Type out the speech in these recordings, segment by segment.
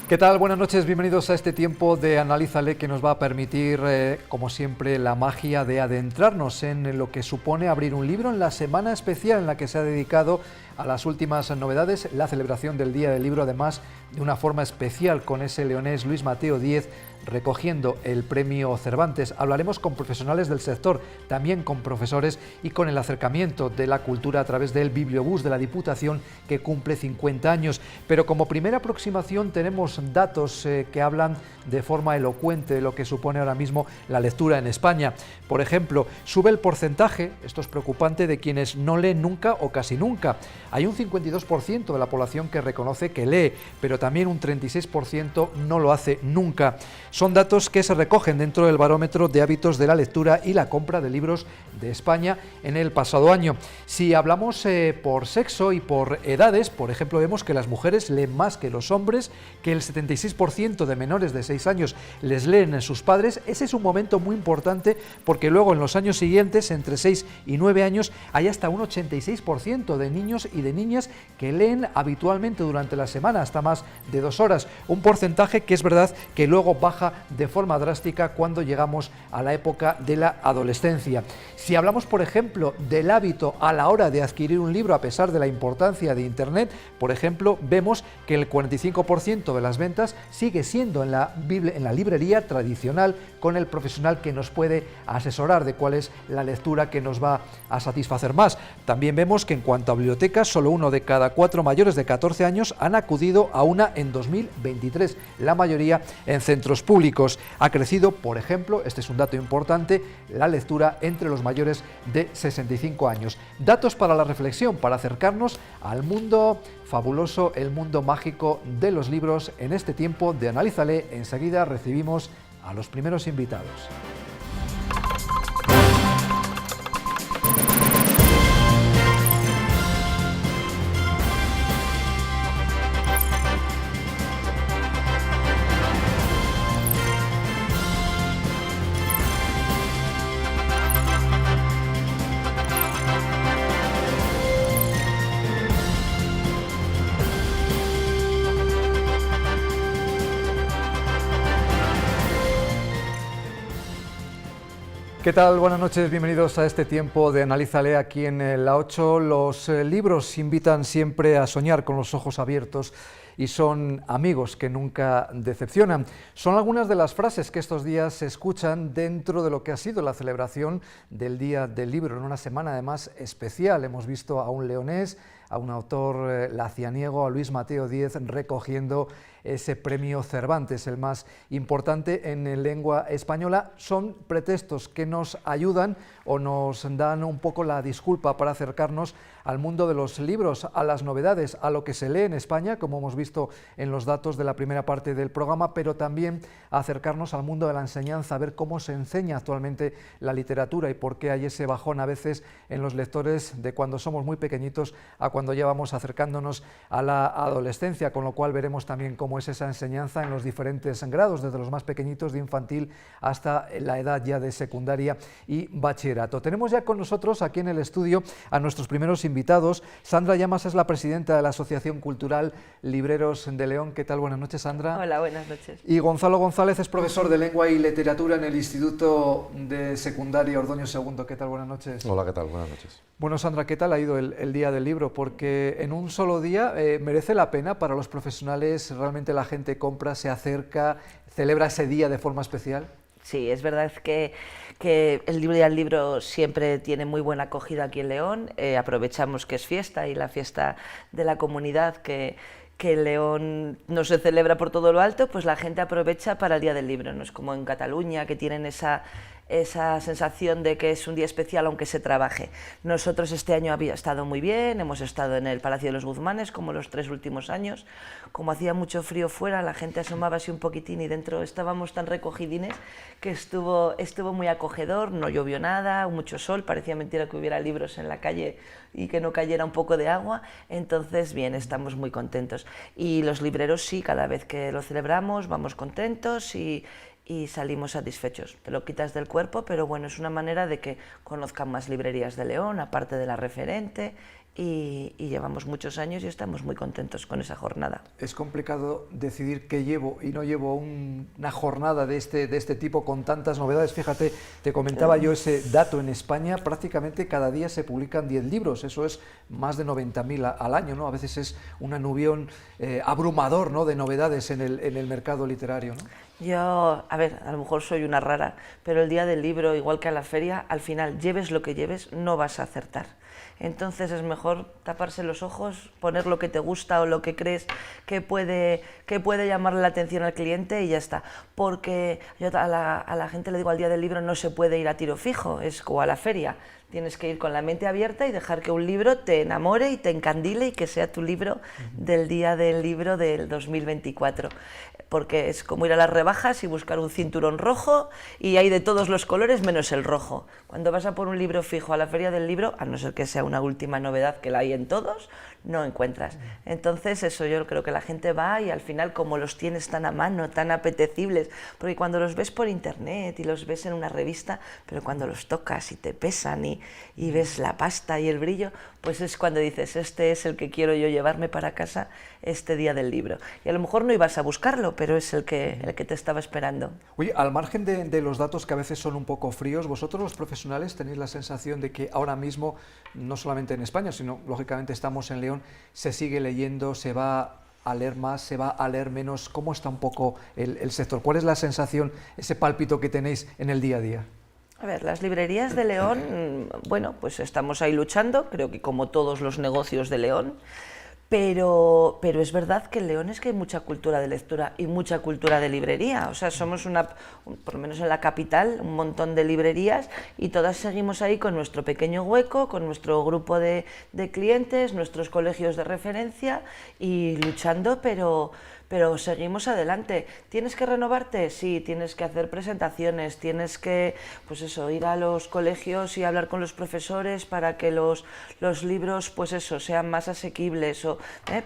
¿Qué tal? Buenas noches, bienvenidos a este tiempo de Analízale que nos va a permitir, como siempre, la magia de adentrarnos en lo que supone abrir un libro en la semana especial en la que se ha dedicado a las últimas novedades, la celebración del Día del Libro, además de una forma especial con ese leonés Luis Mateo Díez recogiendo el premio Cervantes. Hablaremos con profesionales del sector, también con profesores y con el acercamiento de la cultura a través del Bibliobús de la Diputación que cumple 50 años. Pero como primera aproximación tenemos datos que hablan de forma elocuente de lo que supone ahora mismo la lectura en España. Por ejemplo, sube el porcentaje, esto es preocupante, de quienes no leen nunca o casi nunca. Hay un 52% de la población que reconoce que lee, pero también un 36% no lo hace nunca. Son datos que se recogen dentro del barómetro de hábitos de la lectura y la compra de libros de España en el pasado año. Si hablamos por sexo y por edades, por ejemplo, vemos que las mujeres leen más que los hombres, que el 76% de menores de 6 años les leen a sus padres. Ese es un momento muy importante porque luego en los años siguientes, entre 6 y 9 años, hay hasta un 86% de niños y de niñas que leen habitualmente durante la semana, hasta más de 2 horas. Un porcentaje que es verdad que luego baja de forma drástica cuando llegamos a la época de la adolescencia. Si hablamos, por ejemplo, del hábito a la hora de adquirir un libro a pesar de la importancia de Internet, por ejemplo, vemos que el 45% de las ventas sigue siendo en la librería tradicional, con el profesional que nos puede asesorar de cuál es la lectura que nos va a satisfacer más. También vemos que en cuanto a bibliotecas, solo 1 de cada 4 mayores de 14 años han acudido a una en 2023, la mayoría en centros públicos. Ha crecido, por ejemplo, este es un dato importante, la lectura entre los mayores de 65 años. Datos para la reflexión, para acercarnos al mundo fabuloso, el mundo mágico de los libros en este tiempo de Analízale. Enseguida recibimos a los primeros invitados. ¿Qué tal? Buenas noches, bienvenidos a este tiempo de Analízale aquí en la 8. Los libros invitan siempre a soñar con los ojos abiertos y son amigos que nunca decepcionan. Son algunas de las frases que estos días se escuchan dentro de lo que ha sido la celebración del Día del Libro, en una semana además especial. Hemos visto a un leonés, a un autor lacianiego, a Luis Mateo Díez, recogiendo ese premio Cervantes, el más importante en lengua española. Son pretextos que nos ayudan o nos dan un poco la disculpa para acercarnos al mundo de los libros, a las novedades, a lo que se lee en España, como hemos visto en los datos de la primera parte del programa, pero también a acercarnos al mundo de la enseñanza, a ver cómo se enseña actualmente la literatura y por qué hay ese bajón a veces en los lectores de cuando somos muy pequeñitos a cuando ya vamos acercándonos a la adolescencia, con lo cual veremos también cómo es esa enseñanza en los diferentes grados, desde los más pequeñitos de infantil hasta la edad ya de secundaria y bachillerato. Tenemos ya con nosotros aquí en el estudio a nuestros primeros invitados. Sandra Llamas es la presidenta de la Asociación Cultural Libreros de León. ¿Qué tal? Buenas noches, Sandra. Hola, buenas noches. Y Gonzalo González es profesor de Lengua y Literatura en el Instituto de Secundaria Ordoño II. ¿Qué tal? Buenas noches. Hola, ¿qué tal? Buenas noches. Bueno, Sandra, ¿qué tal ha ido el Día del Libro? Porque en un solo día merece la pena para los profesionales, realmente la gente compra, se acerca, celebra ese día de forma especial. Sí, es verdad que el Día del Libro siempre tiene muy buena acogida aquí en León. Aprovechamos que es fiesta y la fiesta de la comunidad que en León no se celebra por todo lo alto, pues la gente aprovecha para el Día del Libro. No es como en Cataluña, que tienen esa sensación de que es un día especial aunque se trabaje. Nosotros este año había estado muy bien, hemos estado en el Palacio de los Guzmanes como los 3 últimos años. Como hacía mucho frío fuera, la gente asomaba así un poquitín y dentro estábamos tan recogidines que estuvo muy acogedor, no llovió nada, mucho sol, parecía mentira que hubiera libros en la calle y que no cayera un poco de agua. Entonces bien, estamos muy contentos y los libreros sí, cada vez que lo celebramos vamos contentos y salimos satisfechos. Te lo quitas del cuerpo, pero bueno, es una manera de que conozcan más librerías de León, aparte de la referente, y llevamos muchos años y estamos muy contentos con esa jornada. Es complicado decidir qué llevo y no llevo una jornada de este tipo con tantas novedades. Fíjate, te comentaba yo ese dato: en España prácticamente cada día se publican 10 libros, eso es más de 90.000 al año, ¿no? A veces es un aluvión abrumador, ¿no?, de novedades en el mercado literario, ¿no? Yo, a ver, a lo mejor soy una rara, pero el día del libro, igual que a la feria, al final, lleves lo que lleves, no vas a acertar. Entonces es mejor taparse los ojos, poner lo que te gusta o lo que crees que puede llamarle la atención al cliente y ya está. Porque yo a la gente le digo, al día del libro no se puede ir a tiro fijo, es como a la feria. Tienes que ir con la mente abierta y dejar que un libro te enamore y te encandile y que sea tu libro del día del libro del 2024. Porque es como ir a las rebajas y buscar un cinturón rojo y hay de todos los colores menos el rojo. Cuando vas a por un libro fijo a la feria del libro, a no ser que sea una última novedad que la hay en todos, no encuentras. Entonces eso, yo creo que la gente va y al final, como los tienes tan a mano, tan apetecibles, porque cuando los ves por internet y los ves en una revista, pero cuando los tocas y te pesan y ves la pasta y el brillo, pues es cuando dices, este es el que quiero yo llevarme para casa este día del libro. Y a lo mejor no ibas a buscarlo, pero es el que te estaba esperando. Oye, al margen de los datos que a veces son un poco fríos, vosotros los profesionales tenéis la sensación de que ahora mismo, no solamente en España, sino lógicamente estamos en León, se sigue leyendo, se va a leer más, se va a leer menos. ¿Cómo está un poco el sector? ¿Cuál es la sensación, ese pálpito que tenéis en el día a día? A ver, las librerías de León, bueno, pues estamos ahí luchando, creo que como todos los negocios de León, pero es verdad que en León es que hay mucha cultura de lectura y mucha cultura de librería. O sea, somos por lo menos en la capital, un montón de librerías y todas seguimos ahí con nuestro pequeño hueco, con nuestro grupo de clientes, nuestros colegios de referencia y luchando, pero seguimos adelante. ¿Tienes que renovarte? Sí, tienes que hacer presentaciones, tienes que, pues eso, ir a los colegios y hablar con los profesores para que los libros, pues eso, sean más asequibles.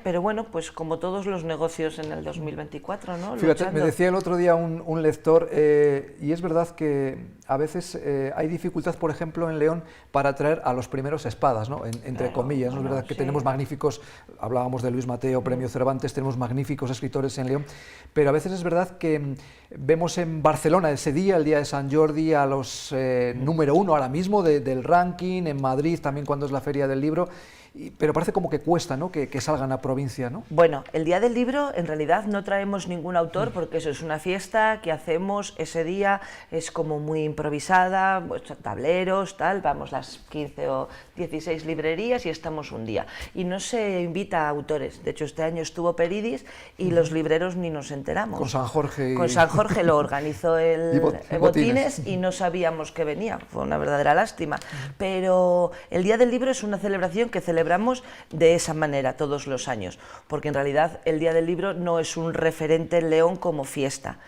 Pero bueno, pues como todos los negocios en el 2024, ¿no? Fíjate, Luchando. me decía el otro día un lector, y es verdad que a veces hay dificultad, por ejemplo, en León para traer a los primeros espadas, ¿no? Entre Claro, comillas, ¿no? bueno, Es verdad que sí. tenemos magníficos, hablábamos de Luis Mateo, Premio Cervantes, tenemos magníficos escritores en León, pero a veces es verdad que vemos en Barcelona ese día, el día de San Jordi, a los número uno ahora mismo del ranking, en Madrid también cuando es la Feria del Libro, pero parece como que cuesta, ¿no?, que salgan a provincia, ¿no? Bueno, el día del libro en realidad no traemos ningún autor porque eso es una fiesta que hacemos ese día, es como muy improvisada, pues, tableros, tal, vamos las 15 o 16 librerías y estamos un día. Y no se invita a autores, de hecho este año estuvo Peridis y los libreros ni nos enteramos. Con San Jorge. Con San Jorge lo organizó el Botines y no sabíamos que venía, fue una verdadera lástima. Pero el Día del Libro es una celebración que celebramos de esa manera todos los años, porque en realidad el Día del Libro no es un referente en León como fiesta.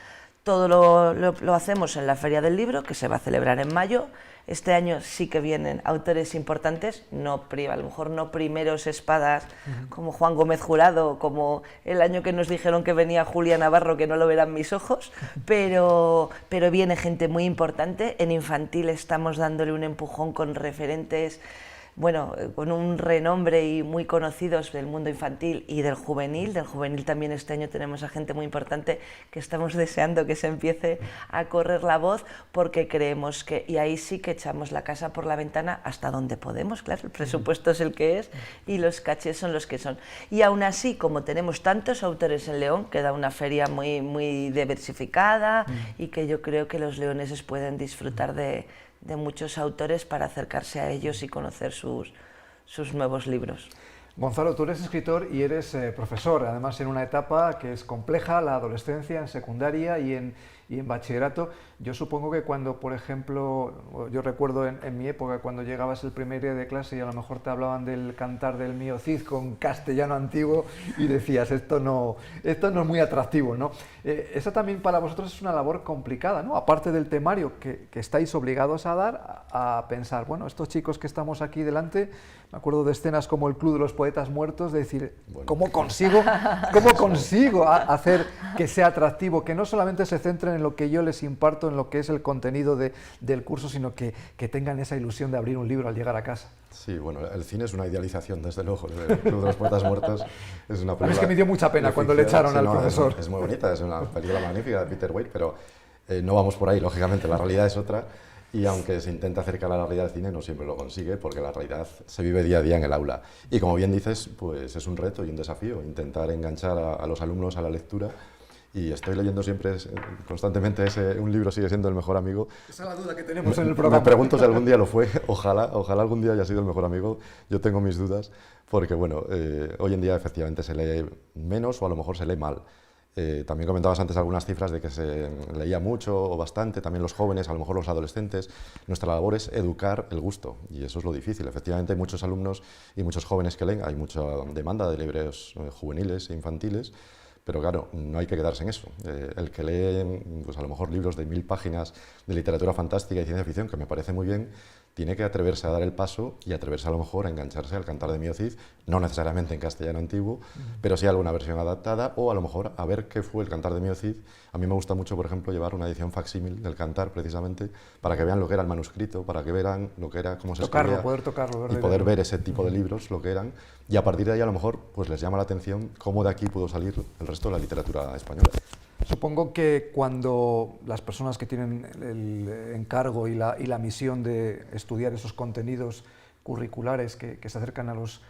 Todo lo hacemos en la Feria del Libro, que se va a celebrar en mayo. Este año sí que vienen autores importantes, a lo mejor no primeros espadas como Juan Gómez Jurado, como el año que nos dijeron que venía Julia Navarro, que no lo verán mis ojos, pero viene gente muy importante. En infantil estamos dándole un empujón con referentes, bueno, con un renombre y muy conocidos del mundo infantil y del juvenil. Del juvenil también este año tenemos a gente muy importante que estamos deseando que se empiece a correr la voz, porque creemos que, y ahí sí que echamos la casa por la ventana hasta donde podemos, claro, el presupuesto es el que es y los cachés son los que son. Y aún así, como tenemos tantos autores en León, queda una feria muy, muy diversificada y que yo creo que los leoneses pueden disfrutar de muchos autores para acercarse a ellos y conocer sus nuevos libros. Gonzalo, tú eres escritor y eres profesor, además en una etapa que es compleja, la adolescencia, en secundaria y en bachillerato. Yo supongo que cuando, por ejemplo, yo recuerdo en mi época, cuando llegabas el primer día de clase y a lo mejor te hablaban del Cantar del Mío Cid con castellano antiguo y decías, esto no es muy atractivo, ¿no? Esa también para vosotros es una labor complicada, ¿no? Aparte del temario que estáis obligados a dar, a pensar, bueno, estos chicos que estamos aquí delante, me acuerdo de escenas como el Club de los poetas muertos, de decir, bueno, ¿cómo consigo hacer que sea atractivo? Que no solamente se centren en lo que yo les imparto, en lo que es el contenido del curso, sino que tengan esa ilusión de abrir un libro al llegar a casa. Sí, bueno, el cine es una idealización, desde luego. El Club de los Poetas Muertos es una película... Es que me dio mucha pena cuando le echaron al profesor. Es muy bonita, es una película magnífica de Peter Weir, pero no vamos por ahí, lógicamente, la realidad es otra. Y aunque se intenta acercar a la realidad del cine, no siempre lo consigue, porque la realidad se vive día a día en el aula. Y como bien dices, pues es un reto y un desafío intentar enganchar a los alumnos a la lectura. Y estoy leyendo siempre, constantemente, un libro sigue siendo el mejor amigo. Esa es la duda que tenemos en el programa. Me pregunto si algún día lo fue, ojalá algún día haya sido el mejor amigo. Yo tengo mis dudas, porque bueno, hoy en día efectivamente se lee menos o a lo mejor se lee mal. También comentabas antes algunas cifras de que se leía mucho o bastante, también los jóvenes, a lo mejor los adolescentes. Nuestra labor es educar el gusto y eso es lo difícil. Efectivamente hay muchos alumnos y muchos jóvenes que leen, hay mucha demanda de libros juveniles e infantiles, pero claro, no hay que quedarse en eso. El que lee pues a lo mejor libros de 1000 páginas de literatura fantástica y ciencia ficción, que me parece muy bien, tiene que atreverse a dar el paso y atreverse a lo mejor a engancharse al Cantar de Mio Cid, no necesariamente en castellano antiguo, pero sí alguna versión adaptada, o a lo mejor a ver qué fue el Cantar de Mio Cid. A mí me gusta mucho, por ejemplo, llevar una edición facsímil del Cantar, precisamente, para que vean lo que era el manuscrito, para que vean lo que era, cómo se escribía, poder tocarlo, y poder ver ese tipo de libros, lo que eran, y a partir de ahí a lo mejor pues les llama la atención cómo de aquí pudo salir el resto de la literatura española. Supongo que cuando las personas que tienen el encargo y la misión de estudiar esos contenidos curriculares que se acercan a los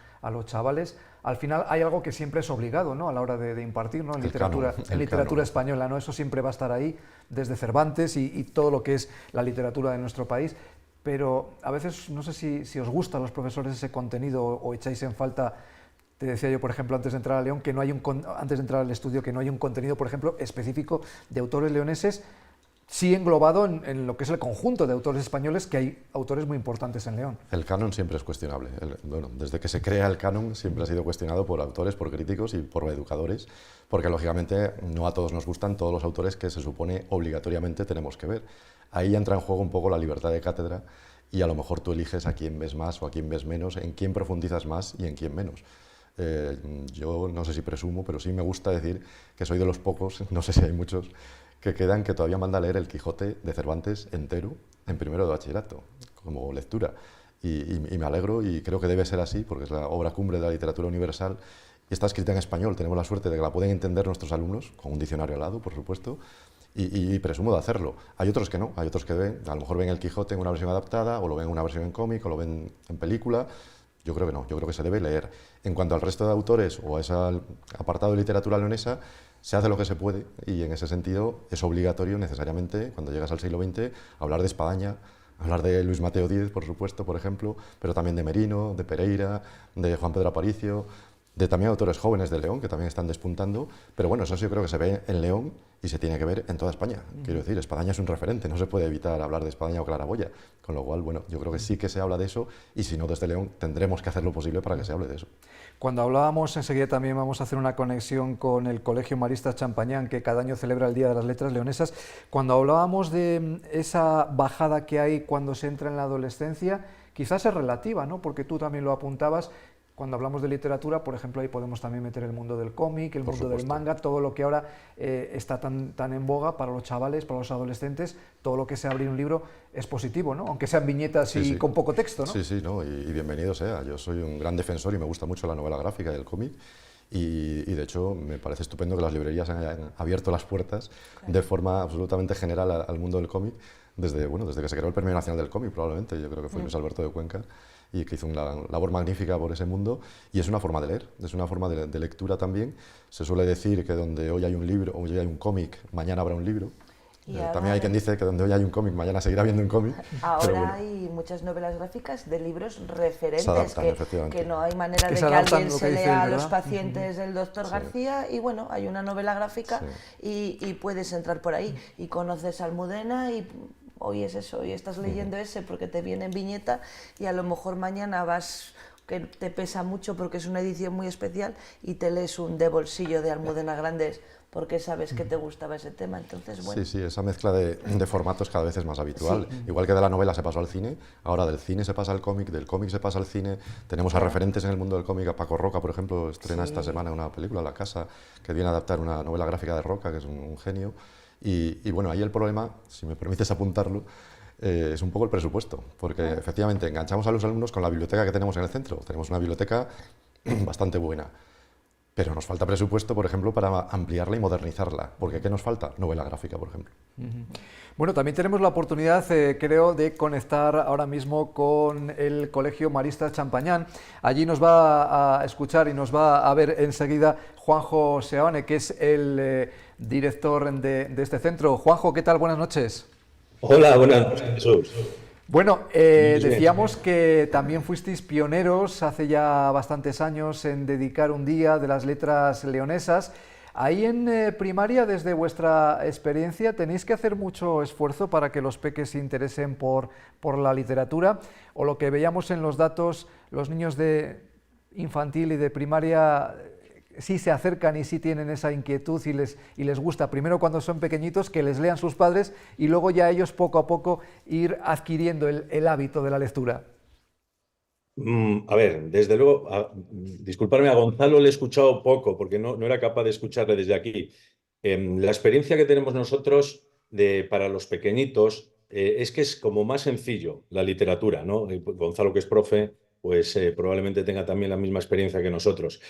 chavales, al final hay algo que siempre es obligado, ¿no?, a la hora de impartir, ¿no?, en literatura española, ¿no? Eso siempre va a estar ahí, desde Cervantes y todo lo que es la literatura de nuestro país, pero a veces no sé si os gusta a los profesores ese contenido o echáis en falta. Te decía yo, por ejemplo, antes de entrar a León, que no hay antes de entrar al estudio, que no hay un contenido, por ejemplo, específico de autores leoneses, sí englobado en lo que es el conjunto de autores españoles, que hay autores muy importantes en León. El canon siempre es cuestionable. Bueno, desde que se crea el canon siempre ha sido cuestionado por autores, por críticos y por educadores, porque lógicamente no a todos nos gustan todos los autores que se supone obligatoriamente tenemos que ver. Ahí entra en juego un poco la libertad de cátedra y a lo mejor tú eliges a quién ves más o a quién ves menos, en quién profundizas más y en quién menos. Yo no sé si presumo, pero sí me gusta decir que soy de los pocos, no sé si hay muchos, que quedan que todavía manda leer el Quijote de Cervantes entero en primero de bachillerato, como lectura. Y me alegro y creo que debe ser así, porque es la obra cumbre de la literatura universal y está escrita en español. Tenemos la suerte de que la pueden entender nuestros alumnos, con un diccionario al lado, por supuesto, y presumo de hacerlo. Hay otros que no, hay otros que a lo mejor ven el Quijote en una versión adaptada, o lo ven en una versión en cómic, o lo ven en película. Yo creo que no, yo creo que se debe leer. En cuanto al resto de autores o a ese apartado de literatura leonesa, se hace lo que se puede y en ese sentido es obligatorio necesariamente, cuando llegas al siglo XX, hablar de Espadaña, hablar de Luis Mateo Díez, por supuesto, por ejemplo, pero también de Merino, de Pereira, de Juan Pedro Aparicio, de también autores jóvenes de León que también están despuntando, pero bueno, eso sí yo creo que se ve en León y se tiene que ver en toda España. Quiero decir, Espadaña es un referente, no se puede evitar hablar de Espadaña o Claraboya, con lo cual, bueno, yo creo que sí que se habla de eso y si no desde León tendremos que hacer lo posible para que se hable de eso. Cuando hablábamos, enseguida también vamos a hacer una conexión con el Colegio Maristas Champañán, que cada año celebra el Día de las Letras Leonesas. Cuando hablábamos de esa bajada que hay cuando se entra en la adolescencia, quizás es relativa, ¿no?, porque tú también lo apuntabas. Cuando hablamos de literatura, por ejemplo, ahí podemos también meter el mundo del cómic, el mundo del manga, todo lo que ahora está tan en boga para los chavales, para los adolescentes, todo lo que sea abrir un libro es positivo, ¿no?, aunque sean viñetas y con poco texto, ¿no? Sí, sí, ¿no? Y bienvenido sea. Yo soy un gran defensor y me gusta mucho la novela gráfica y el cómic. Y de hecho me parece estupendo que las librerías hayan abierto las puertas de forma absolutamente general al mundo del cómic desde que se creó el Premio Nacional del Cómic, probablemente. Yo creo que fue Luis Alberto de Cuenca, y que hizo una labor magnífica por ese mundo, y es una forma de leer, es una forma de lectura también. Se suele decir que donde hoy hay un libro, hoy hay un cómic, mañana habrá un libro. También hay quien dice que donde hoy hay un cómic, mañana seguirá habiendo un cómic. Ahora bueno, hay muchas novelas gráficas de libros referentes, adaptan, que no hay manera de que alguien se lea a los pacientes del doctor García, y bueno, hay una novela gráfica y puedes entrar por ahí y conoces a Almudena y hoy es eso, hoy estás leyendo ese porque te viene en viñeta y a lo mejor mañana vas que te pesa mucho porque es una edición muy especial y te lees un de bolsillo de Almudena Grandes porque sabes que te gustaba ese tema, entonces bueno. Sí, sí, esa mezcla de formatos cada vez es más habitual. Sí. Igual que de la novela se pasó al cine, ahora del cine se pasa al cómic, del cómic se pasa al cine. Tenemos a referentes en el mundo del cómic, a Paco Roca, por ejemplo, estrena esta semana una película, La Casa, que viene a adaptar una novela gráfica de Roca, que es un genio. Y bueno, ahí el problema, si me permites apuntarlo, es un poco el presupuesto, porque efectivamente enganchamos a los alumnos con la biblioteca que tenemos en el centro. Tenemos una biblioteca bastante buena. Pero nos falta presupuesto, por ejemplo, para ampliarla y modernizarla. Porque ¿qué nos falta? Novela gráfica, por ejemplo. Bueno, también tenemos la oportunidad, creo, de conectar ahora mismo con el Colegio Maristas Champañán. Allí nos va a escuchar y nos va a ver enseguida Juanjo Seoane, que es el director de este centro. Juanjo, ¿qué tal? Buenas noches. Hola, buenas noches, Jesús. Bueno, decíamos que también fuisteis pioneros hace ya bastantes años en dedicar un día de las letras leonesas. Ahí en primaria, desde vuestra experiencia, ¿tenéis que hacer mucho esfuerzo para que los peques se interesen por la literatura? ¿O lo que veíamos en los datos, los niños de infantil y de primaria sí se acercan y sí tienen esa inquietud y les gusta, primero cuando son pequeñitos, que les lean sus padres y luego ya ellos poco a poco ir adquiriendo el hábito de la lectura? A ver, desde luego, disculparme, a Gonzalo le he escuchado poco porque no era capaz de escucharle desde aquí. La experiencia que tenemos nosotros para los pequeñitos es que es como más sencillo la literatura, ¿no? Gonzalo, que es profe, pues probablemente tenga también la misma experiencia que nosotros.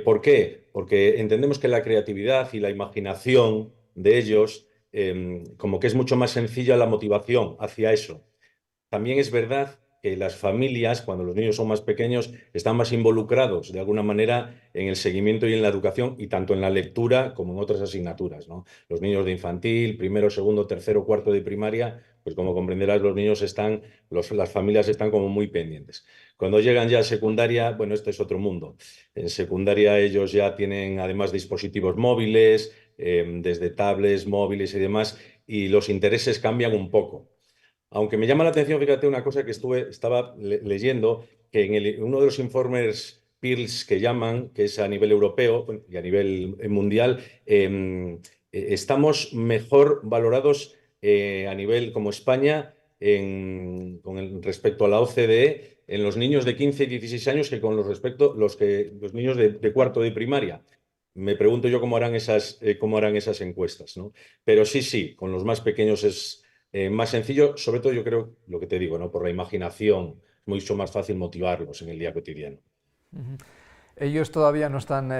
¿Por qué? Porque entendemos que la creatividad y la imaginación de ellos, como que es mucho más sencilla la motivación hacia eso. También es verdad que las familias, cuando los niños son más pequeños, están más involucrados de alguna manera en el seguimiento y en la educación, y tanto en la lectura como en otras asignaturas, ¿no? Los niños de infantil, primero, segundo, tercero, cuarto de primaria, pues como comprenderás, las familias están como muy pendientes. Cuando llegan ya a secundaria, bueno, este es otro mundo. En secundaria ellos ya tienen además dispositivos móviles, desde tablets, móviles y demás, y los intereses cambian un poco. Aunque me llama la atención, fíjate, una cosa que estaba leyendo, que en uno de los informes PIRLS que llaman, que es a nivel europeo y a nivel mundial, estamos mejor valorados a nivel como España respecto a la OCDE en los niños de 15 y 16 años que con los niños de cuarto de primaria. Me pregunto yo cómo harán esas encuestas, ¿no? Pero sí, con los más pequeños es más sencillo, sobre todo yo creo, lo que te digo, ¿no? Por la imaginación, es mucho más fácil motivarlos en el día cotidiano. Ellos todavía no están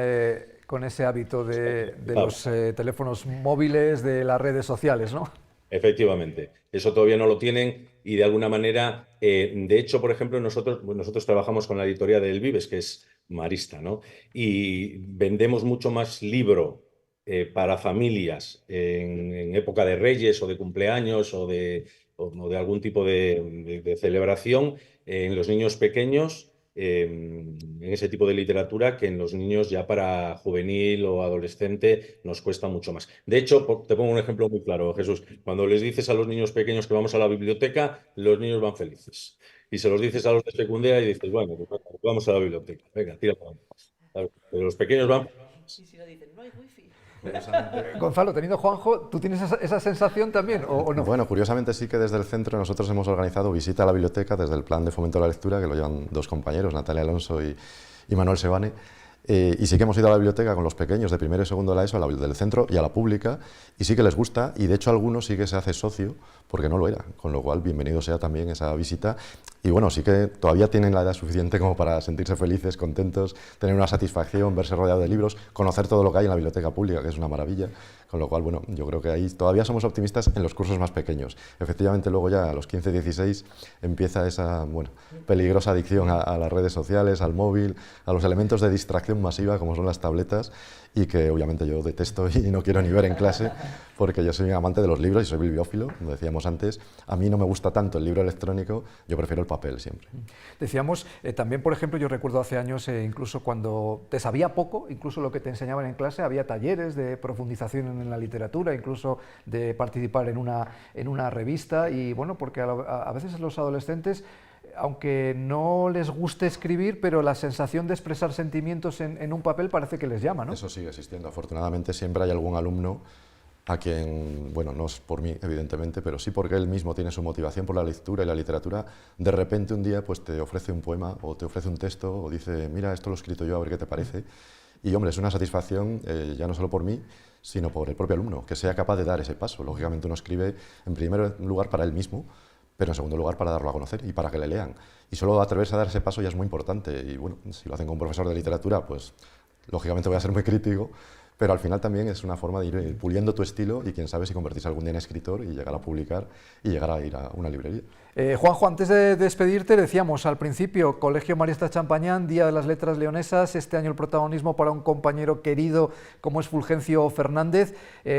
con ese hábito de los teléfonos móviles, de las redes sociales, ¿no? Efectivamente, eso todavía no lo tienen y de alguna manera, de hecho, por ejemplo, nosotros trabajamos con la editorial del Vives, que es Marista, ¿no? Y vendemos mucho más libro para familias en época de Reyes o de cumpleaños o de algún tipo de celebración en los niños pequeños, en ese tipo de literatura, que en los niños ya para juvenil o adolescente nos cuesta mucho más. De hecho, te pongo un ejemplo muy claro, Jesús. Cuando les dices a los niños pequeños que vamos a la biblioteca, los niños van felices. Y se los dices a los de secundaria y dices, bueno, pues vamos a la biblioteca. Venga, tira para adelante. Pero los pequeños van... Y si no dicen, no hay wifi. Gonzalo, teniendo Juanjo, ¿tú tienes esa sensación también o no? Bueno, curiosamente sí que desde el centro nosotros hemos organizado visita a la biblioteca desde el plan de fomento de la lectura, que lo llevan dos compañeros, Natalia Alonso y Manuel Seoane. Y sí que hemos ido a la biblioteca con los pequeños de primero y segundo de la ESO, a la del centro y a la pública, y sí que les gusta, y de hecho algunos sí que se hace socio, porque no lo era, con lo cual bienvenido sea también esa visita. Y bueno, sí que todavía tienen la edad suficiente como para sentirse felices, contentos, tener una satisfacción, verse rodeado de libros, conocer todo lo que hay en la biblioteca pública, que es una maravilla, con lo cual, bueno, yo creo que ahí todavía somos optimistas en los cursos más pequeños. Efectivamente, luego ya a los 15, 16 empieza esa, bueno, peligrosa adicción a las redes sociales, al móvil, a los elementos de distracción masiva como son las tabletas, y que obviamente yo detesto y no quiero ni ver en clase, porque yo soy amante de los libros y soy bibliófilo, como decíamos antes. A mí no me gusta tanto el libro electrónico, yo prefiero el papel siempre. Decíamos, también por ejemplo, yo recuerdo hace años, incluso cuando te sabía poco, incluso lo que te enseñaban en clase, había talleres de profundización en la literatura, incluso de participar en una revista, y bueno, porque a veces los adolescentes aunque no les guste escribir, pero la sensación de expresar sentimientos en un papel parece que les llama, ¿no? Eso sigue existiendo. Afortunadamente siempre hay algún alumno a quien, bueno, no es por mí, evidentemente, pero sí porque él mismo tiene su motivación por la lectura y la literatura, de repente un día pues te ofrece un poema o te ofrece un texto o dice, mira, esto lo he escrito yo, a ver qué te parece. Y hombre, es una satisfacción ya no solo por mí, sino por el propio alumno, que sea capaz de dar ese paso. Lógicamente uno escribe en primer lugar para él mismo, pero en segundo lugar para darlo a conocer y para que le lean. Y solo atreverse a dar ese paso ya es muy importante. Y bueno, si lo hacen con un profesor de literatura, pues lógicamente voy a ser muy crítico, pero al final también es una forma de ir puliendo tu estilo y quién sabe si convertirse algún día en escritor y llegar a publicar y llegar a ir a una librería. Juanjo, antes de despedirte, decíamos al principio, Colegio Maristas Champañán, Día de las Letras Leonesas, este año el protagonismo para un compañero querido como es Fulgencio Fernández.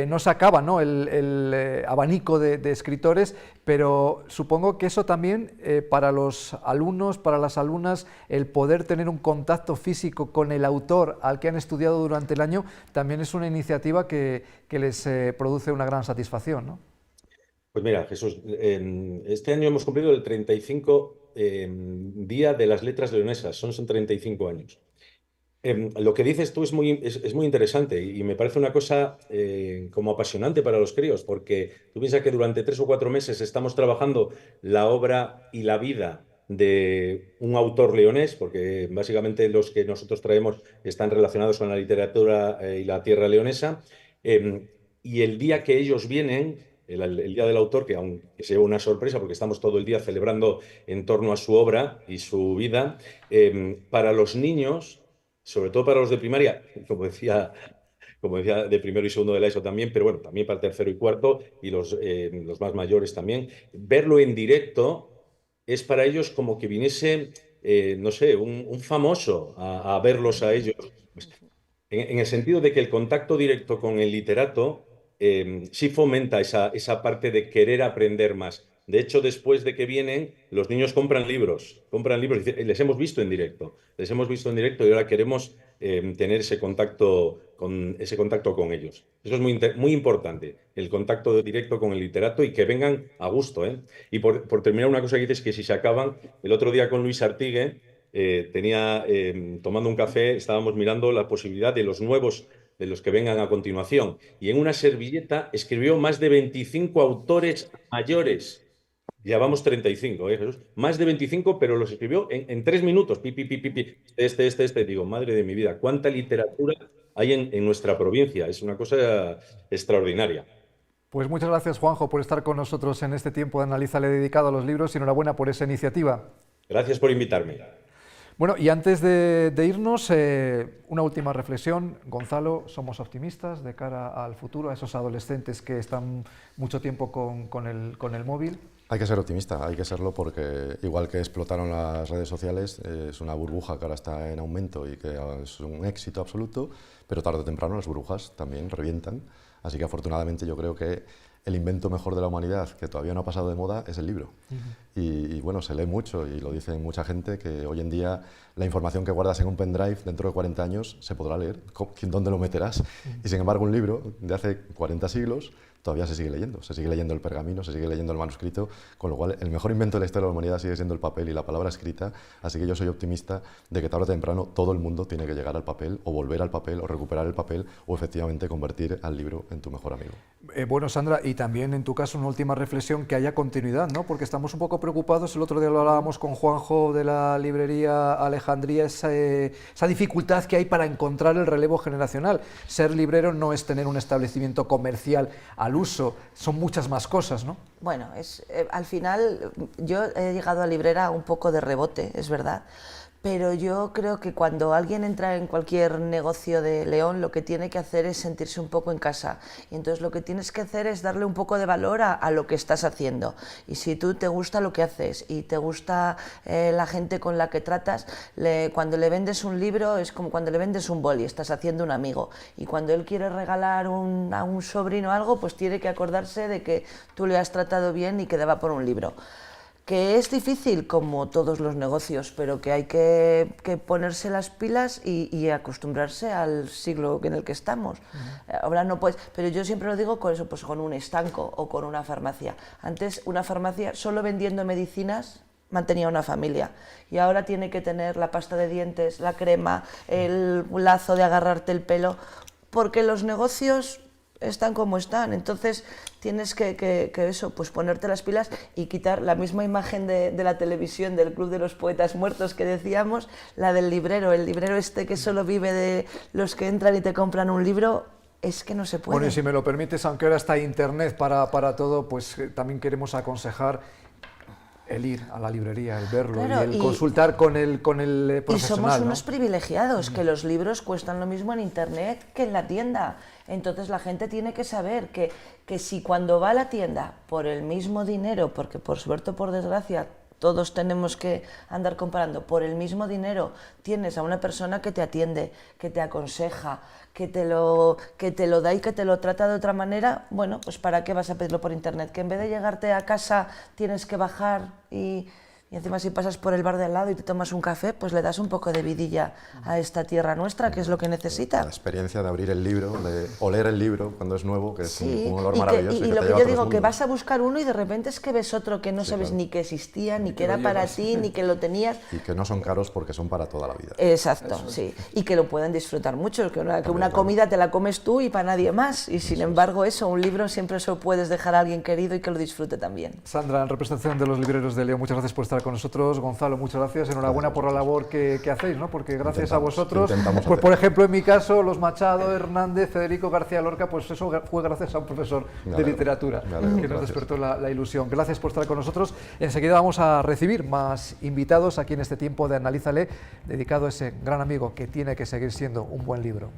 No se acaba, ¿no?, el abanico de escritores, pero supongo que eso también para los alumnos, para las alumnas, el poder tener un contacto físico con el autor al que han estudiado durante el año, también es una iniciativa que les produce una gran satisfacción, ¿no? Pues mira, Jesús, este año hemos cumplido el 35 Día de las Letras Leonesas, son 35 años. Lo que dices tú es muy interesante y me parece una cosa como apasionante para los críos, porque tú piensas que durante 3 o 4 meses estamos trabajando la obra y la vida de un autor leonés, porque básicamente los que nosotros traemos están relacionados con la literatura y la tierra leonesa, y el día que ellos vienen, el día del autor, que aunque se lleva una sorpresa porque estamos todo el día celebrando en torno a su obra y su vida, para los niños, sobre todo para los de primaria, como decía, de primero y segundo de la ESO también, pero bueno, también para el tercero y cuarto y los más mayores también, verlo en directo es para ellos como que viniese, no sé, un famoso a verlos a ellos. Pues, en el sentido de que el contacto directo con el literato sí fomenta esa parte de querer aprender más. De hecho, después de que vienen, los niños compran libros y les hemos visto en directo, y ahora queremos tener ese contacto con ellos. Eso es muy importante, el contacto directo con el literato y que vengan a gusto, ¿eh? Y por terminar, una cosa que dices que si se acaban, el otro día con Luis Artigue, tomando un café, estábamos mirando la posibilidad de los nuevos, de los que vengan a continuación. Y en una servilleta escribió más de 25 autores mayores. Ya vamos 35, ¿eh, Jesús? Más de 25, pero los escribió en 3 minutos. Pi, pi, pi, pi, pi. Digo, madre de mi vida, cuánta literatura hay en nuestra provincia. Es una cosa extraordinaria. Pues muchas gracias, Juanjo, por estar con nosotros en este tiempo de Analízale dedicado a los libros y enhorabuena por esa iniciativa. Gracias por invitarme. Bueno, y antes de irnos, una última reflexión. Gonzalo, somos optimistas de cara al futuro, a esos adolescentes que están mucho tiempo con el móvil. Hay que ser optimista, hay que serlo porque igual que explotaron las redes sociales, es una burbuja que ahora está en aumento y que es un éxito absoluto, pero tarde o temprano las burbujas también revientan. Así que afortunadamente yo creo que el invento mejor de la humanidad, que todavía no ha pasado de moda, es el libro. Y bueno, se lee mucho y lo dice mucha gente, que hoy en día la información que guardas en un pendrive dentro de 40 años se podrá leer. ¿Dónde lo meterás? Y sin embargo un libro de hace 40 siglos todavía se sigue leyendo el pergamino, se sigue leyendo el manuscrito, con lo cual el mejor invento de la historia de la humanidad sigue siendo el papel y la palabra escrita, así que yo soy optimista de que tarde o temprano todo el mundo tiene que llegar al papel, o volver al papel, o recuperar el papel, o efectivamente convertir al libro en tu mejor amigo. Bueno, Sandra, y también en tu caso una última reflexión, que haya continuidad, ¿no? Porque estamos un poco preocupados, el otro día lo hablábamos con Juanjo de la librería Alejandría, esa dificultad que hay para encontrar el relevo generacional. Ser librero no es tener un establecimiento comercial al uso, son muchas más cosas, ¿no? Bueno, al final yo he llegado a librera un poco de rebote, es verdad, pero yo creo que cuando alguien entra en cualquier negocio de León, lo que tiene que hacer es sentirse un poco en casa. Y entonces lo que tienes que hacer es darle un poco de valor a lo que estás haciendo. Y si tú te gusta lo que haces y te gusta la gente con la que tratas, cuando le vendes un libro es como cuando le vendes un boli, estás haciendo un amigo. Y cuando él quiere regalar a un sobrino algo, pues tiene que acordarse de que tú le has tratado bien y que va por un libro. Que es difícil, como todos los negocios, pero que hay que ponerse las pilas y acostumbrarse al siglo en el que estamos. Ahora no puedes, pero yo siempre lo digo con eso, pues con un estanco o con una farmacia. Antes una farmacia solo vendiendo medicinas mantenía una familia y ahora tiene que tener la pasta de dientes, la crema, el lazo de agarrarte el pelo, porque los negocios están como están, entonces tienes que eso, pues ponerte las pilas y quitar la misma imagen de la televisión, del Club de los Poetas Muertos que decíamos, la del librero, el librero este que solo vive de los que entran y te compran un libro. Es que no se puede. Bueno, y si me lo permites, aunque ahora está internet para todo, pues también queremos aconsejar el ir a la librería, el verlo, claro, y el consultar con el profesional. Y somos unos ¿no? privilegiados, que los libros cuestan lo mismo en internet que en la tienda. Entonces la gente tiene que saber que si cuando va a la tienda por el mismo dinero, porque por suerte o por desgracia todos tenemos que andar comparando, por el mismo dinero tienes a una persona que te atiende, que te aconseja, que te lo da y que te lo trata de otra manera, bueno, pues ¿para qué vas a pedirlo por internet? Que en vez de llegarte a casa tienes que bajar y encima si pasas por el bar de al lado y te tomas un café, pues le das un poco de vidilla a esta tierra nuestra, que es lo que necesita. La experiencia de abrir el libro, de oler el libro cuando es nuevo, que es un olor maravilloso. Y lo que yo digo, que vas a buscar uno y de repente es que ves otro que no sabes claro, ni que existía, ni que era para ti, ni que lo tenías. Y que no son caros porque son para toda la vida. Exacto, sí. Y que lo pueden disfrutar mucho, que una comida te la comes tú y para nadie más. Y sin embargo eso, un libro siempre eso puedes dejar a alguien querido y que lo disfrute también. Sandra, en representación de los libreros de León, muchas gracias por estar con nosotros. Gonzalo, muchas gracias. Enhorabuena por la labor que hacéis, ¿no? Porque gracias a vosotros, pues por ejemplo en mi caso, los Machado, Hernández, Federico García Lorca, pues eso fue gracias a un profesor de literatura que nos despertó la ilusión. Gracias por estar con nosotros. Enseguida vamos a recibir más invitados aquí en este tiempo de Analízale, dedicado a ese gran amigo que tiene que seguir siendo un buen libro.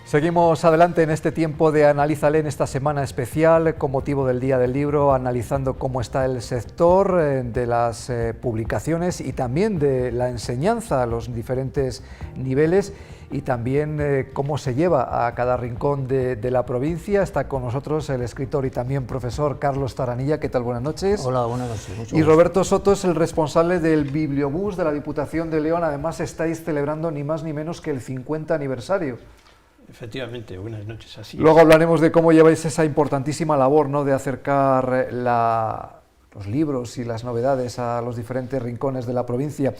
Seguimos adelante en este tiempo de Analízale, en esta semana especial con motivo del Día del Libro, analizando cómo está el sector de las publicaciones y también de la enseñanza a los diferentes niveles y también cómo se lleva a cada rincón de la provincia. Está con nosotros el escritor y también profesor Carlos Taranilla. ¿Qué tal? Buenas noches. Hola, buenas noches. Mucho y gusto. Roberto Soto es el responsable del Bibliobús de la Diputación de León. Además estáis celebrando ni más ni menos que el 50 aniversario. Efectivamente, buenas noches, así Luego hablaremos de cómo lleváis esa importantísima labor, ¿no?, de acercar los libros y las novedades a los diferentes rincones de la provincia.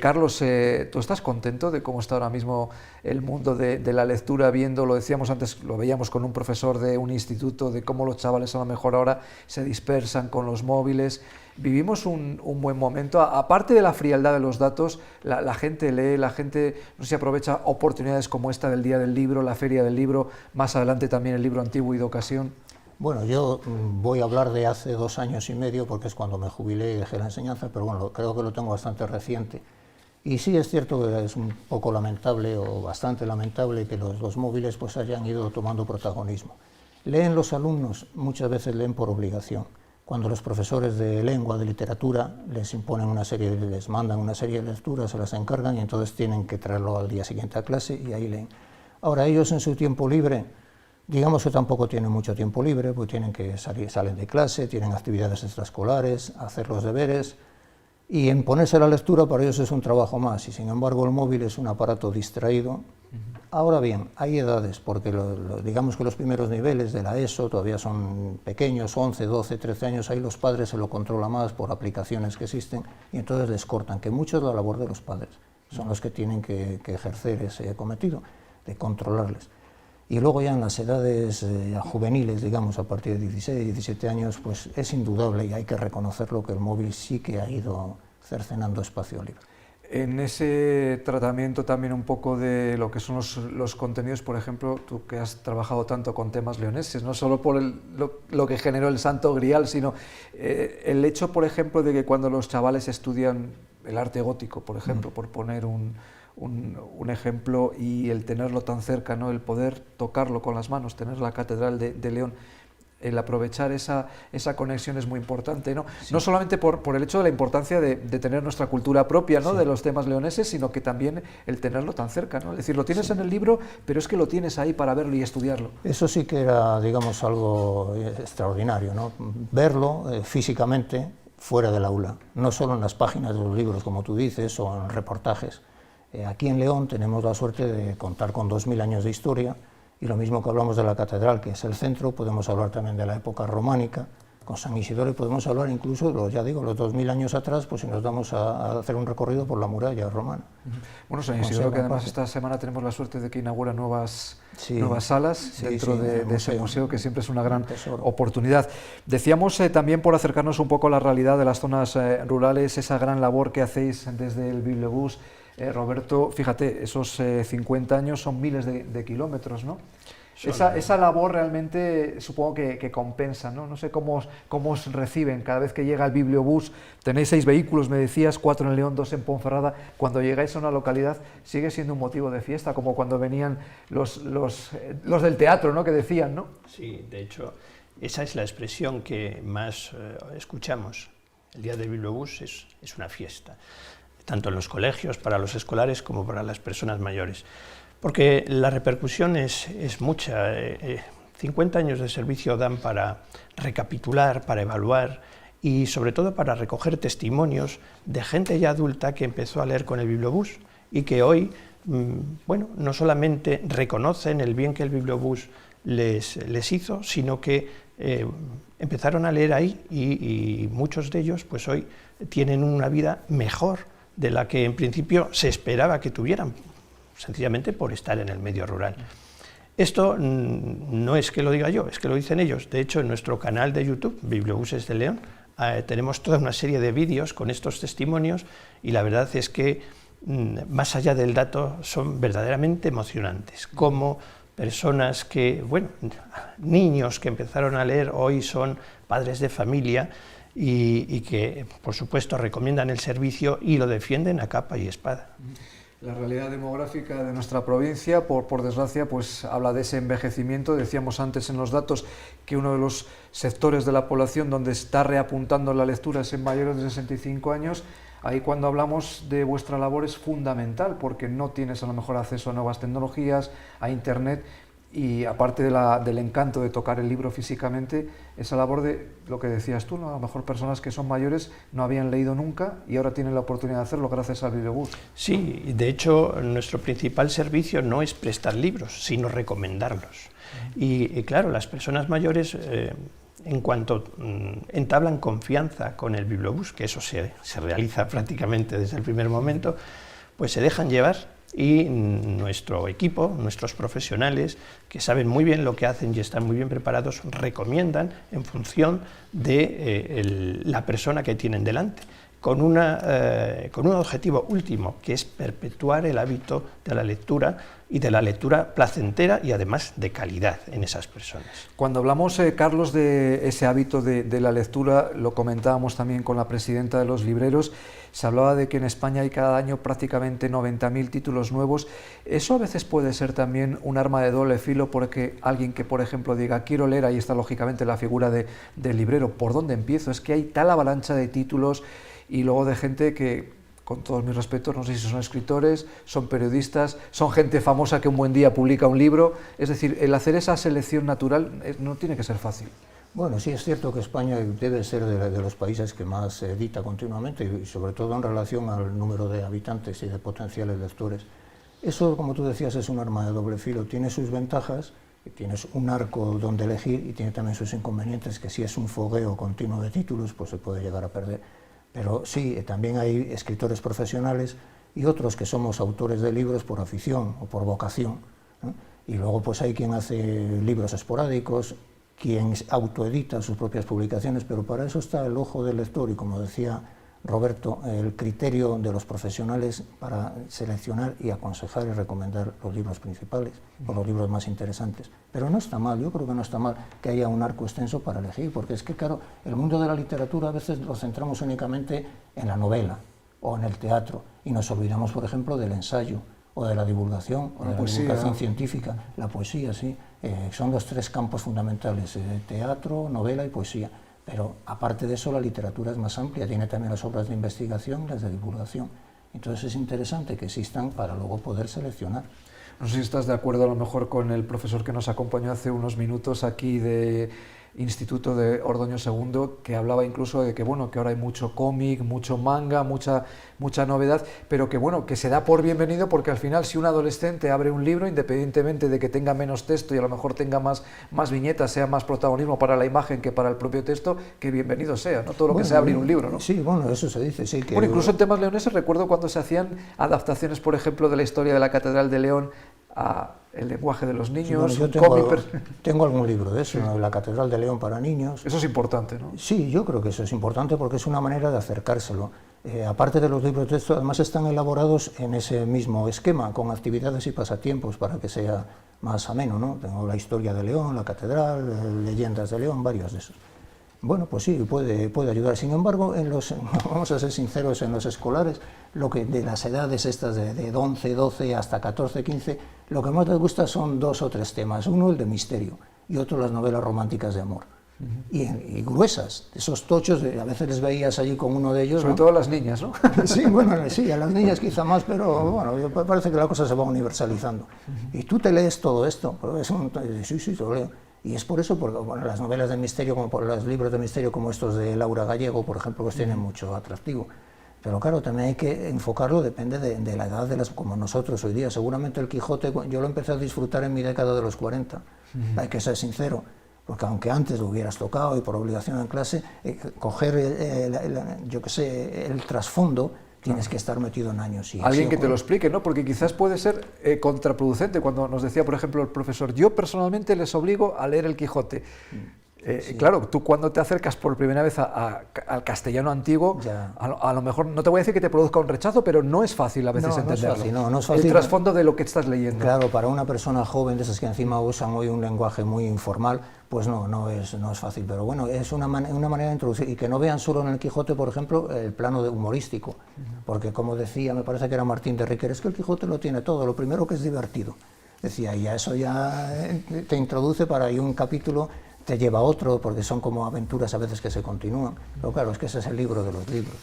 Carlos, ¿tú estás contento de cómo está ahora mismo el mundo de la lectura, viendo, lo decíamos antes, lo veíamos con un profesor de un instituto, de cómo los chavales a lo mejor ahora se dispersan con los móviles? Vivimos un buen momento, aparte de la frialdad de los datos, la gente lee, la gente no sé si aprovecha oportunidades como esta del Día del Libro, la Feria del Libro, más adelante también el libro antiguo y de ocasión. Bueno, yo voy a hablar de hace 2 años y medio, porque es cuando me jubilé y dejé la enseñanza, pero bueno, creo que lo tengo bastante reciente. Y sí es cierto que es un poco lamentable, o bastante lamentable, que los móviles pues hayan ido tomando protagonismo. Leen los alumnos, muchas veces leen por obligación. Cuando los profesores de lengua, de literatura, les imponen les mandan una serie de lecturas, se las encargan y entonces tienen que traerlo al día siguiente a clase y ahí leen. Ahora ellos en su tiempo libre, digamos que tampoco tienen mucho tiempo libre, pues tienen que salen de clase, tienen actividades extraescolares, hacer los deberes, y en ponerse a la lectura para ellos es un trabajo más, y sin embargo el móvil es un aparato distraído. Ahora bien, hay edades, porque digamos que los primeros niveles de la ESO todavía son pequeños, 11, 12, 13 años, ahí los padres se lo controlan más por aplicaciones que existen, y entonces les cortan, que mucho es la labor de los padres, son los que tienen que ejercer ese cometido, de controlarles. Y luego ya en las edades ya juveniles, digamos, a partir de 16, 17 años, pues es indudable y hay que reconocerlo que el móvil sí que ha ido cercenando espacio libre. En ese tratamiento también un poco de lo que son los contenidos, por ejemplo, tú que has trabajado tanto con temas leoneses, no solo por lo que generó el Santo Grial, sino el hecho, por ejemplo, de que cuando los chavales estudian el arte gótico, por ejemplo, por poner un ejemplo, y el tenerlo tan cerca, ¿no?, el poder tocarlo con las manos, tener la Catedral de León, el aprovechar esa conexión es muy importante, ¿no? Sí. No solamente por el hecho de la importancia de tener nuestra cultura propia, ¿no? Sí. De los temas leoneses, sino que también el tenerlo tan cerca, ¿no? Es decir, lo tienes sí. en el libro, pero es que lo tienes ahí para verlo y estudiarlo. Eso sí que era, digamos, algo extraordinario, ¿no? Verlo físicamente fuera del aula, no solo en las páginas de los libros, como tú dices, o en reportajes. Aquí en León tenemos la suerte de contar con 2000 años de historia, y lo mismo que hablamos de la catedral, que es el centro, podemos hablar también de la época románica, con San Isidoro, y podemos hablar incluso, ya digo, los 2000 años atrás, pues si nos vamos a hacer un recorrido por la muralla romana. Bueno, San Isidoro, que además esta semana tenemos la suerte de que inaugura nuevas salas dentro de ese museo, que siempre es una gran oportunidad. Decíamos también, por acercarnos un poco a la realidad de las zonas rurales, esa gran labor que hacéis desde el Bibliobús. Roberto, fíjate, esos 50 años son miles de kilómetros, ¿no? Esa labor realmente supongo que compensa, ¿no? No sé cómo os reciben cada vez que llega el Bibliobús. Tenéis 6 vehículos, me decías, 4 en León, 2 en Ponferrada. Cuando llegáis a una localidad sigue siendo un motivo de fiesta, como cuando venían los del teatro, ¿no? Que decían, ¿no? Sí, de hecho, esa es la expresión que más escuchamos. El día del Bibliobús es una fiesta, tanto en los colegios, para los escolares, como para las personas mayores. Porque la repercusión es mucha. 50 años de servicio dan para recapitular, para evaluar y sobre todo para recoger testimonios de gente ya adulta que empezó a leer con el Bibliobús y que hoy, bueno, no solamente reconocen el bien que el Bibliobús les hizo, sino que empezaron a leer ahí y muchos de ellos pues hoy tienen una vida mejor de la que en principio se esperaba que tuvieran, sencillamente por estar en el medio rural. Esto no es que lo diga yo, es que lo dicen ellos. De hecho, en nuestro canal de YouTube, Bibliobuses de León, tenemos toda una serie de vídeos con estos testimonios y la verdad es que, más allá del dato, son verdaderamente emocionantes. Como personas que, bueno, niños que empezaron a leer hoy son padres de familia, y que, por supuesto, recomiendan el servicio y lo defienden a capa y espada. La realidad demográfica de nuestra provincia, por desgracia, pues habla de ese envejecimiento. Decíamos antes en los datos que uno de los sectores de la población donde está reapuntando la lectura es en mayores de 65 años. Ahí cuando hablamos de vuestra labor es fundamental, porque no tienes a lo mejor acceso a nuevas tecnologías, a Internet, y aparte del encanto de tocar el libro físicamente, esa labor de lo que decías tú, ¿no? A lo mejor personas que son mayores no habían leído nunca y ahora tienen la oportunidad de hacerlo gracias al Bibliobús. Sí, de hecho nuestro principal servicio no es prestar libros, sino recomendarlos. Y claro, las personas mayores, en cuanto entablan confianza con el Bibliobús, que eso se realiza prácticamente desde el primer momento, pues se dejan llevar. Y nuestro equipo, nuestros profesionales, que saben muy bien lo que hacen y están muy bien preparados, recomiendan en función de la persona que tienen delante, con un objetivo último, que es perpetuar el hábito de la lectura y de la lectura placentera y además de calidad en esas personas. Cuando hablamos, Carlos, de ese hábito de la lectura, lo comentábamos también con la presidenta de los libreros, se hablaba de que en España hay cada año prácticamente 90.000 títulos nuevos. Eso a veces puede ser también un arma de doble filo, porque alguien que, por ejemplo, diga quiero leer, ahí está lógicamente la figura del librero, ¿por dónde empiezo? Es que hay tal avalancha de títulos y luego de gente que, con todos mis respetos, no sé si son escritores, son periodistas, son gente famosa que un buen día publica un libro. Es decir, el hacer esa selección natural no tiene que ser fácil. Bueno, sí es cierto que España debe ser de los países que más edita continuamente y sobre todo en relación al número de habitantes y de potenciales lectores. Eso, como tú decías, es un arma de doble filo. Tiene sus ventajas, tienes un arco donde elegir y tiene también sus inconvenientes, que si es un fogueo continuo de títulos, pues se puede llegar a perder. Pero sí, también hay escritores profesionales y otros que somos autores de libros por afición o por vocación, ¿no? Y luego pues hay quien hace libros esporádicos, quien autoedita sus propias publicaciones, pero para eso está el ojo del lector y, como decía Roberto, el criterio de los profesionales para seleccionar y aconsejar y recomendar los libros principales o los libros más interesantes. Pero no está mal, yo creo que no está mal que haya un arco extenso para elegir, porque es que, claro, el mundo de la literatura a veces lo centramos únicamente en la novela o en el teatro y nos olvidamos, por ejemplo, del ensayo o de la divulgación o de la divulgación científica, la poesía, sí. Son los tres campos fundamentales, teatro, novela y poesía. Pero aparte de eso, la literatura es más amplia, tiene también las obras de investigación, las de divulgación. Entonces es interesante que existan para luego poder seleccionar. No sé si estás de acuerdo a lo mejor con el profesor que nos acompañó hace unos minutos aquí de Instituto de Ordoño II, que hablaba incluso de que, bueno, que ahora hay mucho cómic, mucho manga, mucha novedad, pero que, bueno, que se da por bienvenido porque al final si un adolescente abre un libro, independientemente de que tenga menos texto y a lo mejor tenga más viñetas, sea más protagonismo para la imagen que para el propio texto, que bienvenido sea, ¿no? Todo lo que sea abrir un libro, ¿no? Sí, bueno, eso se dice, sí. Que bueno, incluso en temas leoneses recuerdo cuando se hacían adaptaciones, por ejemplo, de la historia de la Catedral de León a el lenguaje de los niños, sí, bueno, yo tengo algún libro de eso, sí. ¿No? La Catedral de León para niños. Eso es importante, ¿no? Sí, yo creo que eso es importante porque es una manera de acercárselo. Aparte de los libros de texto, además están elaborados en ese mismo esquema, con actividades y pasatiempos para que sea más ameno, ¿no? Tengo la historia de León, la Catedral, leyendas de León, varios de esos. Bueno, pues sí, puede ayudar. Sin embargo, vamos a ser sinceros, en los escolares, lo que de las edades estas de 11, 12 hasta 14, 15, lo que más les gusta son 2 o 3 temas. Uno, el de misterio, y otro, las novelas románticas de amor. Y gruesas, esos tochos, a veces les veías allí con uno de ellos. Sobre todo a las niñas, ¿no? Sí, bueno, sí, a las niñas quizá más, pero bueno, parece que la cosa se va universalizando. Y tú te lees todo esto, sí, te lo leo. Y es por eso, porque bueno, las novelas de misterio, como por los libros de misterio como estos de Laura Gallego, por ejemplo, pues tienen mucho atractivo. Pero claro, también hay que enfocarlo, depende de la edad como nosotros hoy día. Seguramente el Quijote, yo lo empecé a disfrutar en mi década de los 40, hay que ser sincero, porque aunque antes lo hubieras tocado y por obligación en clase, coger, yo qué sé, el trasfondo, tienes que estar metido en años. Y alguien que te lo explique, ¿no? Porque quizás puede ser contraproducente. Cuando nos decía, por ejemplo, el profesor, yo personalmente les obligo a leer el Quijote. Sí. Claro, tú cuando te acercas por primera vez al castellano antiguo, a lo mejor, no te voy a decir que te produzca un rechazo, pero no es fácil a veces entenderlo. No es fácil. El trasfondo de lo que estás leyendo. Claro, para una persona joven, de esas que encima usan hoy un lenguaje muy informal, pues no es fácil. Pero bueno, es una manera de introducir, y que no vean solo en el Quijote, por ejemplo, el plano humorístico, porque como decía, me parece que era Martín de Riquer, es que el Quijote lo tiene todo, lo primero que es divertido. Decía, y eso ya te introduce para ahí un capítulo, te lleva a otro, porque son como aventuras a veces que se continúan. Pero claro, es que ese es el libro de los libros.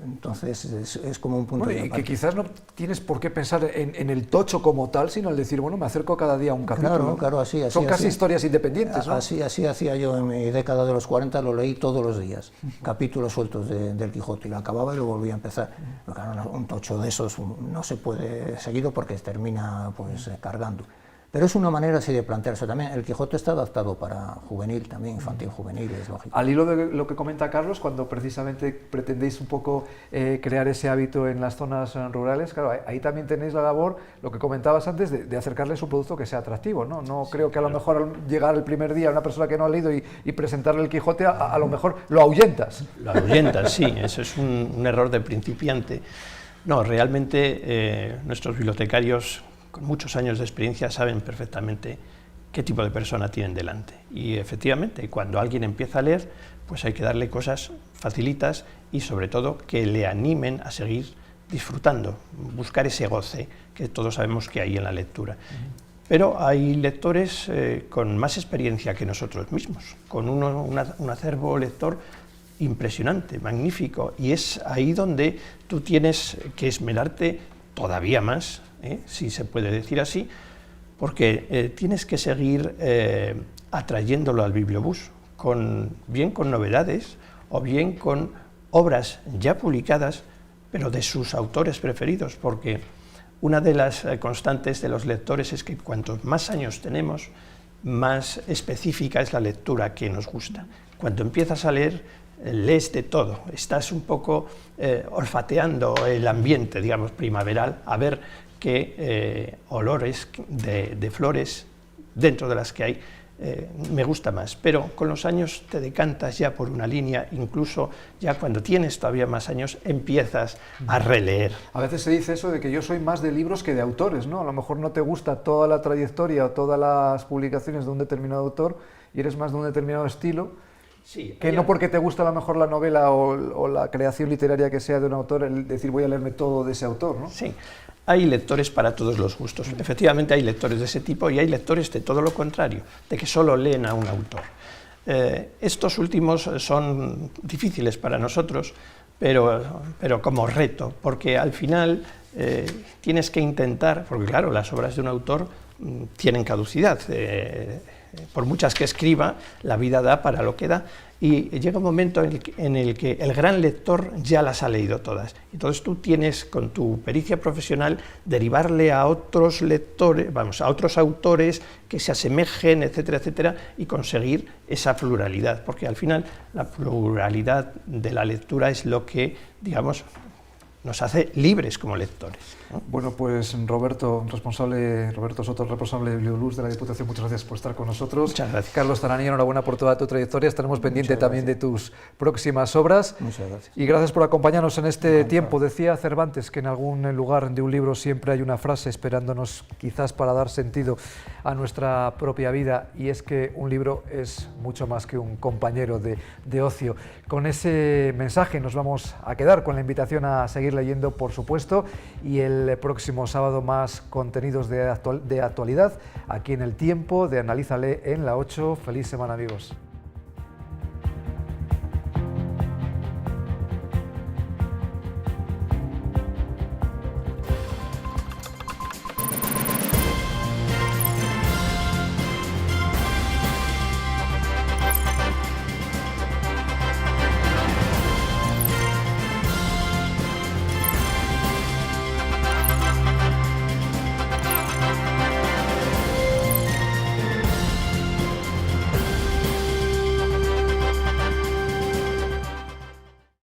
Entonces es como un punto de aparte. Y que quizás no tienes por qué pensar en el tocho como tal, sino al decir, bueno, me acerco cada día a un capítulo. Claro, así. Son casi historias independientes, ¿no? Así hacía yo en mi década de los 40, lo leí todos los días, capítulos sueltos del Quijote, y lo acababa y lo volvía a empezar. Pero claro, un tocho de esos no se puede seguido porque termina pues cargando. Pero es una manera así de plantearse también. El Quijote está adaptado para juvenil también, infantil juvenil, es lógico. Al hilo de lo que comenta Carlos, cuando precisamente pretendéis un poco crear ese hábito en las zonas rurales, claro, ahí también tenéis la labor, lo que comentabas antes, de acercarles un producto que sea atractivo, ¿no? No creo que a lo mejor al llegar el primer día a una persona que no ha leído y presentarle el Quijote, a lo mejor lo ahuyentas. Lo ahuyentas, sí, eso es un error de principiante. No, realmente nuestros bibliotecarios con muchos años de experiencia saben perfectamente qué tipo de persona tienen delante. Y efectivamente, cuando alguien empieza a leer, pues hay que darle cosas facilitas y sobre todo que le animen a seguir disfrutando, buscar ese goce que todos sabemos que hay en la lectura. Pero hay lectores con más experiencia que nosotros mismos, con un acervo lector impresionante, magnífico, y es ahí donde tú tienes que esmerarte todavía más, si se puede decir así, porque tienes que seguir atrayéndolo al bibliobús, bien con novedades o bien con obras ya publicadas, pero de sus autores preferidos, porque una de las constantes de los lectores es que cuantos más años tenemos, más específica es la lectura que nos gusta. Cuando empiezas a leer, lees de todo, estás un poco olfateando el ambiente, digamos, primaveral, a ver qué olores de flores dentro de las que hay me gusta más, pero con los años te decantas ya por una línea, incluso ya cuando tienes todavía más años empiezas a releer. A veces se dice eso de que yo soy más de libros que de autores, ¿no? A lo mejor no te gusta toda la trayectoria o todas las publicaciones de un determinado autor y eres más de un determinado estilo, Sí, Que no porque te gusta a lo mejor la novela o la creación literaria que sea de un autor, el decir voy a leerme todo de ese autor, ¿no? Sí, hay lectores para todos los gustos. Efectivamente hay lectores de ese tipo y hay lectores de todo lo contrario, de que solo leen a un autor. Estos últimos son difíciles para nosotros, pero como reto, porque al final tienes que intentar, porque claro, las obras de un autor tienen caducidad, por muchas que escriba, la vida da para lo que da, y llega un momento en el que el gran lector ya las ha leído todas. Entonces tú tienes, con tu pericia profesional, derivarle a otros lectores, a otros autores que se asemejen, etcétera, etcétera, y conseguir esa pluralidad, porque al final la pluralidad de la lectura es lo que, digamos, nos hace libres como lectores, ¿no? Bueno, pues Roberto Soto, responsable de Biblioluz de la Diputación, muchas gracias por estar con nosotros. Muchas gracias. Carlos Tanani, enhorabuena por toda tu trayectoria, estaremos pendientes también de tus próximas obras. Muchas gracias. Y gracias por acompañarnos en este tiempo. Decía Cervantes que en algún lugar de un libro siempre hay una frase esperándonos quizás para dar sentido a nuestra propia vida, y es que un libro es mucho más que un compañero de ocio. Con ese mensaje nos vamos a quedar, con la invitación a seguir leyendo, por supuesto, y el próximo sábado más contenidos de actualidad aquí en El Tiempo de Analízale en la 8. Feliz semana, amigos.